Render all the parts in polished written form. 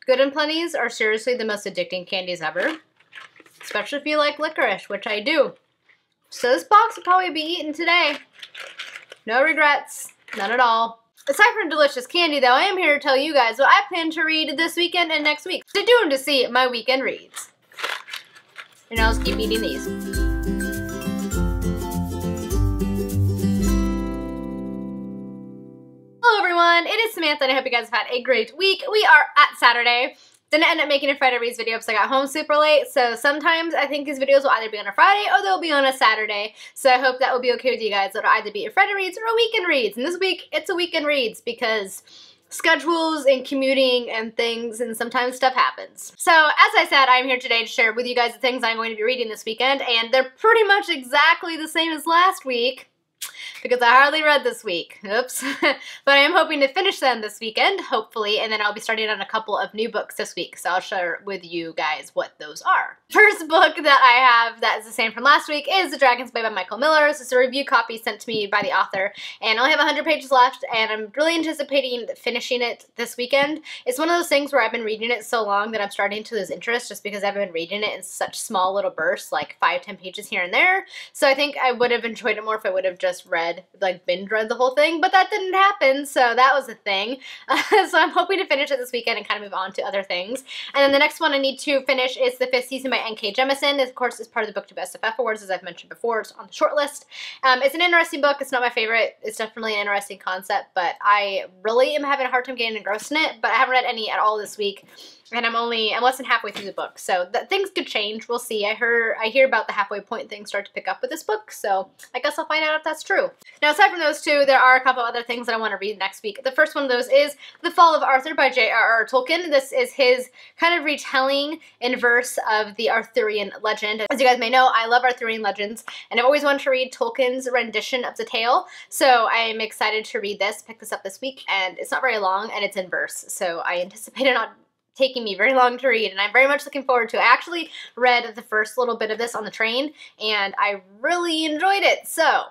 Good and Plenty's are seriously the most addicting candies ever. Especially if you like licorice, which I do. So this box will probably be eaten today. No regrets. None at all. Aside from delicious candy, though, I am here to tell you guys what I plan to read this weekend and next week. Stay tuned to see my weekend reads. And I'll just keep eating these. Hello everyone, it is Samantha and I hope you guys have had a great week. We are at Saturday. Didn't end up making a Friday Reads video because I got home super late, so sometimes I think these videos will either be on a Friday or they'll be on a Saturday. So I hope that will be okay with you guys. It'll either be a Friday Reads or a Weekend Reads. And this week, it's a Weekend Reads because schedules and commuting and things, and sometimes stuff happens. So as I said, I'm here today to share with you guys the things I'm going to be reading this weekend, and they're pretty much exactly the same as last week, because I hardly read this week. Oops. But I am hoping to finish them this weekend, hopefully, and then I'll be starting on a couple of new books this week, so I'll share with you guys what those are. First book that I have that is the same from last week is The Dragon's Blade by Michael Miller. This is a review copy sent to me by the author, and I only have 100 pages left, and I'm really anticipating finishing it this weekend. It's one of those things where I've been reading it so long that I'm starting to lose interest just because I've been reading it in such small little bursts, like 5-10 pages here and there. So I think I would have enjoyed it more if I would have just read, like binge read the whole thing, but that didn't happen, so that was a thing. So I'm hoping to finish it this weekend and kind of move on to other things. And then the next one I need to finish is The Fifth Season by N.K. Jemisin. This, of course, is part of the BookTube SFF Awards, as I've mentioned before. It's on the short list. It's an interesting book. It's not my favorite. It's definitely an interesting concept, but I really am having a hard time getting engrossed in it, but I haven't read any at all this week. And I'm less than halfway through the book, so things could change. We'll see. I hear about the halfway point things start to pick up with this book, so I guess I'll find out if that's true. Now, aside from those two, there are a couple other things that I want to read next week. The first one of those is The Fall of Arthur by J.R.R. Tolkien. This is his kind of retelling in verse of the Arthurian legend. As you guys may know, I love Arthurian legends, and I've always wanted to read Tolkien's rendition of the tale, so I'm excited to read this, pick this up this week, and it's not very long, and it's in verse, so I anticipate it not taking me very long to read, and I'm very much looking forward to it. I actually read the first little bit of this on the train, and I really enjoyed it, so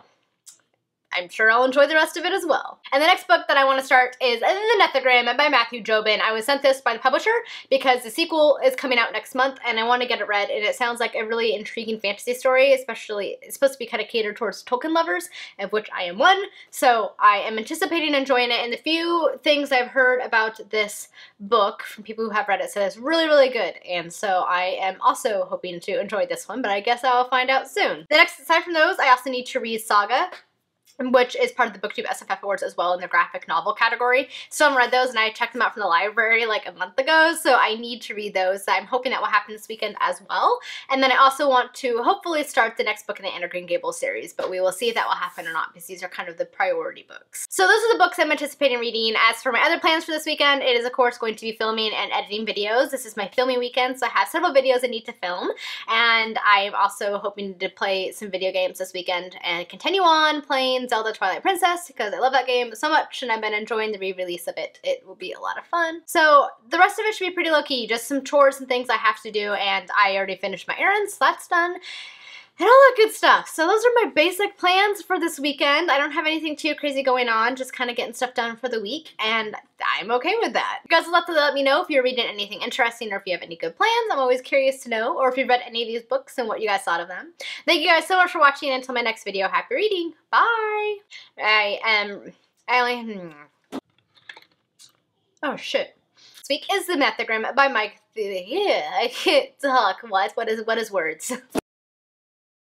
I'm sure I'll enjoy the rest of it as well. And the next book that I want to start is The Nethogram by Matthew Jobin. I was sent this by the publisher because the sequel is coming out next month and I want to get it read, and it sounds like a really intriguing fantasy story, especially it's supposed to be kind of catered towards Tolkien lovers, of which I am one, so I am anticipating enjoying it. And the few things I've heard about this book from people who have read it said it's really, really good, and so I am also hoping to enjoy this one, but I guess I'll find out soon. The next, aside from those, I also need to read Saga, which is part of the BookTube SFF Awards as well in the graphic novel category. Still haven't read those, and I checked them out from the library like a month ago, so I need to read those. I'm hoping that will happen this weekend as well. And then I also want to hopefully start the next book in the Anne of Green Gables series, but we will see if that will happen or not because these are kind of the priority books. So those are the books I'm anticipating reading. As for my other plans for this weekend, it is of course going to be filming and editing videos. This is my filming weekend, so I have several videos I need to film, and I'm also hoping to play some video games this weekend and continue on playing Zelda Twilight Princess because I love that game so much and I've been enjoying the re-release of it. It will be a lot of fun. So the rest of it should be pretty low-key, just some chores and things I have to do, and I already finished my errands, so that's done. And all that good stuff. So those are my basic plans for this weekend. I don't have anything too crazy going on, just kind of getting stuff done for the week, and I'm okay with that. You guys will have to let me know if you're reading anything interesting or if you have any good plans. I'm always curious to know, or if you've read any of these books and what you guys thought of them. Thank you guys so much for watching. Until my next video, happy reading. Bye! Oh shit. This week is The Nethogram by Mike. Yeah, I can't talk. What is words?